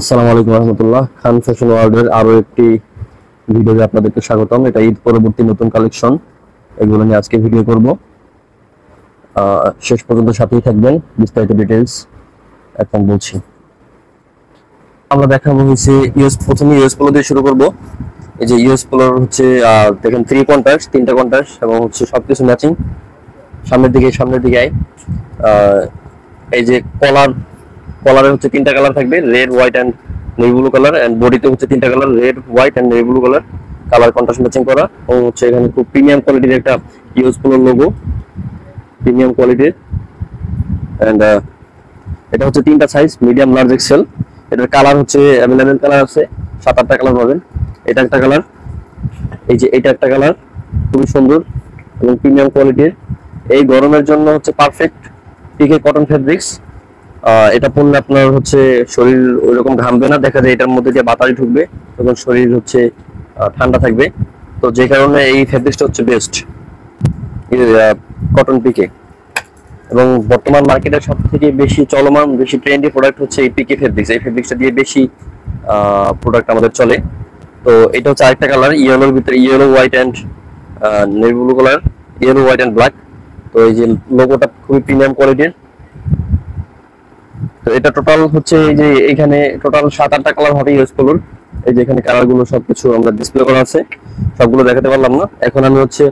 আসসালামু আলাইকুম রহমতুল্লাহ। খান ফ্যাশন ওয়ার্ল্ডের আরো একটি ভিডিওতে আপনাদেরকে স্বাগতম। এটা ঈদ পরবর্তী নতুন কালেকশন, এগুলো নিয়ে আজকে ভিডিও করব। শেষ পর্যন্ত সাথেই থাকবেন, বিস্তারিত ডিটেইলস এখন বলছি। আমরা দেখাবো হচ্ছে প্রথমে ইউএস পোলো দিয়ে শুরু করব। এই যে ইউএস পোলোর হচ্ছে দেখেন তিনটা কন্ট্রাস্ট এবং হচ্ছে সবকিছু ম্যাচিং। সামনের দিকে এই যে কলারে হচ্ছে তিনটা কালার থাকবে, red, white and navy blue colour, and বডিতে হচ্ছে তিনটা colour, red, white and navy blue colour contrast matching করা। ও হচ্ছে এখানে খুব প্রিমিয়াম কোয়ালিটির একটা ইউএস পোলো লোগো, প্রিমিয়াম কোয়ালিটির। এন্ড এটা হচ্ছে তিনটা সাইজ, মিডিয়াম, লার্জ, এক্সেল। এটার কালার হচ্ছে অ্যাভেলেবেল কালার আছে, 7-8টা কালার পাবেন। এটা একটা কালার, এই যে এটা একটা কালার, খুবই সুন্দর এবং প্রিমিয়াম কোয়ালিটির। এই গরমের জন্য হচ্ছে পারফেক্ট পিকে কটন ফেব্রিক্স। এটা পরলে আপনার হচ্ছে শরীর ওইরকম ঘামবে না, দেখা যায় এটার মধ্যে দিয়ে বাতাস ঢুকবে, তখন শরীর হচ্ছে ঠান্ডা থাকবে। তো যে কারণে এই ফেব্রিক্সটা হচ্ছে বেস্ট কটন পিকে। এবং বর্তমান মার্কেটের সব থেকে বেশি চলমান, বেশি ট্রেন্ডি প্রোডাক্ট হচ্ছে এই পিকে ফেব্রিক্স। এই ফেব্রিক্সটা দিয়ে বেশি প্রোডাক্ট আমাদের চলে। তো এটা হচ্ছে আরেকটা কালার, ইয়েলোর ভিতরে yellow, white and navy blue colour, yellow, white and black. তো এই যে লোগোটা খুবই প্রিমিয়াম কোয়ালিটির। তো এটা টোটাল হচ্ছে এই যে এখানে টোটাল 7-8টা কালার হবে ইউজ করুন। এই যে এখানে কালার গুলো সবকিছু আমরা ডিসপ্লে করা আছে, সবগুলো দেখাতে পারলাম না। এখন আমি হচ্ছে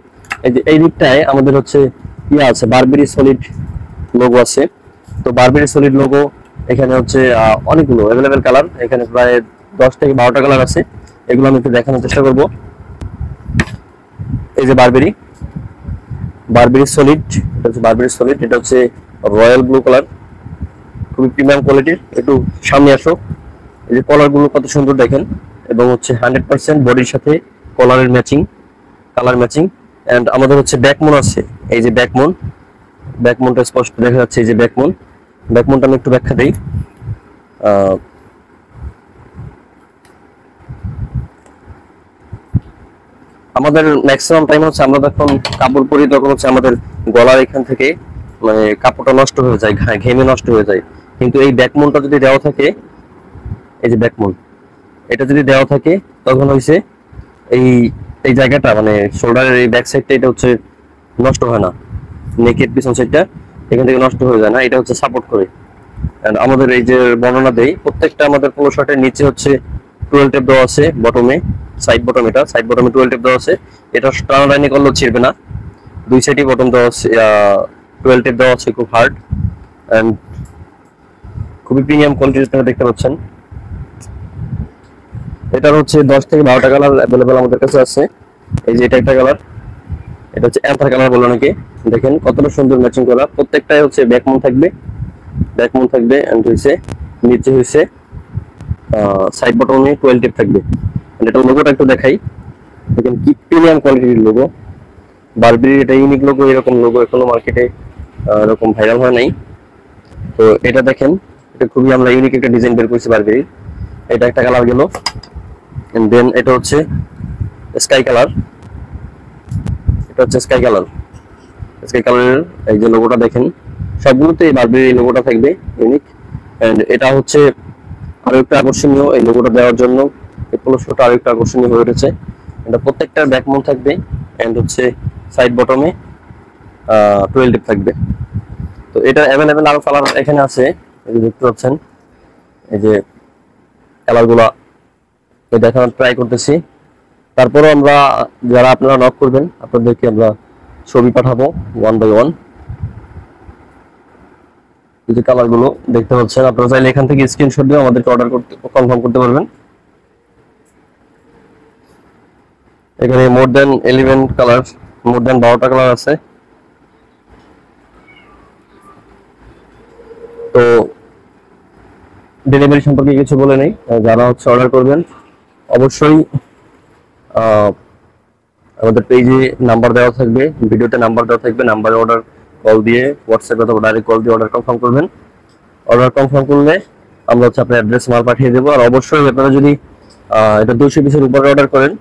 এই যে এই দিকটায় আমাদের হচ্ছে আছে বারবেরি সলিড লোগো আছে। তো বারবেরি সলিড লোগো এখানে হচ্ছে অনেকগুলো অ্যাভেলেবেল কালার, এখানে প্রায় 10 থেকে 12টা কালার আছে। এগুলো আমি একটু দেখানোর চেষ্টা করব। এই যে বারবেরি সলিড, এটা হচ্ছে বারবেরি সলিড, এটা হচ্ছে রয়্যাল ব্লু কালার, খুবই প্রিমিয়াম কোয়ালিটির। একটু সামনে আসো, এই যে কলার গুলো কত সুন্দর দেখেন, এবং হচ্ছে 100% বডির সাথে কলারের ম্যাচিং, কালার ম্যাচিং। এন্ড আমাদের হচ্ছে ব্যাকমোন আছে, এই যে ব্যাকমোনটা স্পষ্ট দেখা যাচ্ছে। এই যে ব্যাকমোনটা আমি একটু ব্যাখ্যা দেই। আমাদের ম্যাক্সিমাম টাইম হচ্ছে আমরা যখন কাপড় পরি তখন হচ্ছে আমাদের গলার এখান থেকে মানে কাপড়টা নষ্ট হয়ে যায়, ঘেমে নষ্ট হয়ে যায়। কিন্তু এই ব্যাকমোনটা যদি দেওয়া থাকে, এই যে ব্যাকমোন, এটা যদি দেওয়া থাকে তখন হইছে এই এই জায়গাটা মানে শোল্ডারের এই ব্যাক সাইডটা, এটা হচ্ছে নষ্ট হয় না, নেকের পিছন সাইডটা এখান থেকে নষ্ট হয়ে যায় না, এটা হচ্ছে সাপোর্ট করে। আমাদের এই যে বর্ণনা দেই, প্রত্যেকটা আমাদের পোলো শার্টের নিচে হচ্ছে 12 টেপ দেওয়া আছে, বটমে সাইড বটমে 12 টেপ দেওয়া আছে। এটা টানা লাইনে করলেও ছিড়বে না, দুই সাইডে বটম দেওয়া আছে, 12 টেপ দেওয়া আছে, খুব হার্ড এন্ড খুবই প্রিমিয়াম কোয়ালিটির আপনারা দেখতে পাচ্ছেন। এটার হচ্ছে 10 থেকে 12টা কালার অ্যাভেলেবেল আমাদের কাছে আছে। এই যে এটা একটা কালার, এটা হচ্ছে অ্যান্থার কালার বলে অনেকে। দেখেন কতটা সুন্দর ম্যাচিং করা, প্রত্যেকটাই হচ্ছে ব্যাকমোন থাকবে এন্ড হইছে নিচে হইছে সাইড বটমে 12 টেপ থাকবে। এটা লোগোটা একটু দেখাই, দেখেন কি প্রিমিয়াম কোয়ালিটির লোগো। বারবেরি এটা ইউনিক লোগো, এরকম লোগো এখনো মার্কেটে এরকম ভাইরাল হয় নাই। তো এটা দেখেন, এটা খুবই আমরা ইউনিক একটা ডিজাইন বের করেছি বারবেরির। এটা একটা কালার গেল, এন্ড দেন এটা হচ্ছে স্কাই কালারের এই যে লোগোটা দেখেন, সবগুলোতে এই বারবেরি লোগোটা থাকবে ইউনিক। এন্ড এটা হচ্ছে আরো একটা আকর্ষণীয়, এই লোগোটা দেওয়ার জন্য এই পোলো শার্টটা আরো একটা আকর্ষণীয় হয়ে উঠেছে। এটা প্রত্যেকটার ব্যাকমোন থাকবে এন্ড হচ্ছে সাইড বটমে 12 টেপ থাকবে। তো এটা অ্যাভেলেবেল আরো কালার এখানে আছে, এই যে দেখতে পাচ্ছেন। এই যে কালারগুলো দেখানোর ট্রাই করতেছি। তারপরেও আমরা যারা আপনারা নক করবেন আপনাদেরকে আমরা ছবি পাঠাবো 1 বাই 1। এই যে কালারগুলো দেখতে পাচ্ছেন, আপনারা চাইলে এখান থেকে স্ক্রিনশট দিয়ে আমাদেরকে অর্ডার করতে কনফার্ম করতে পারবেন। এখানে মোর দেন 12টা কালার আছে। তো ডেলিভারি সম্পর্কে কিছু বলে নেই, যারা হচ্ছে অর্ডার করবেন অবশ্যই আমাদের পেজে নাম্বার দেওয়া থাকবে, ভিডিওতে নাম্বার দেওয়া থাকবে, নাম্বারে অর্ডার কল দিয়ে, হোয়াটসঅ্যাপে অথবা ডাইরেক্ট কল দিয়ে অর্ডার কনফার্ম করবেন। অর্ডার কনফার্ম করলে আমরা হচ্ছে আপনার অ্যাড্রেস মাল পাঠিয়ে দেবো। আর অবশ্যই আপনারা যদি এটা 200 পিসের উপরে অর্ডার করেন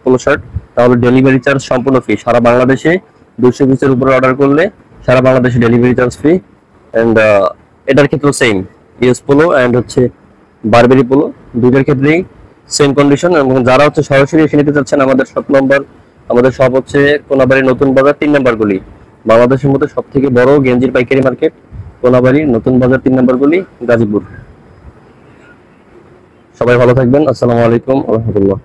পোলো শার্ট, তাহলে ডেলিভারি চার্জ সম্পূর্ণ ফ্রি। সারা বাংলাদেশে 200 পিসের উপরে অর্ডার করলে সারা বাংলাদেশে ডেলিভারি চার্জ ফ্রি। এন্ড এটার ক্ষেত্রে সেম, ইউএস পোলো এন্ড হচ্ছে বারবেরি পোলো, দুইটার ক্ষেত্রেই সেম কন্ডিশন। এবং যারা হচ্ছে সরাসরি এসে নিতে চাচ্ছেন, আমাদের শপ নম্বর, আমাদের শপ হচ্ছে কোনাবাড়ি নতুন বাজার 3 নম্বর গলি, বাংলাদেশের মধ্যে সব থেকে বড় গেঞ্জির পাইকারি মার্কেট কোনাবাড়ি নতুন বাজার 3 নম্বর গলি, গাজীপুর। সবাই ভালো থাকবেন। আসসালামু আলাইকুম ওয়া রাহমাতুল্লাহ।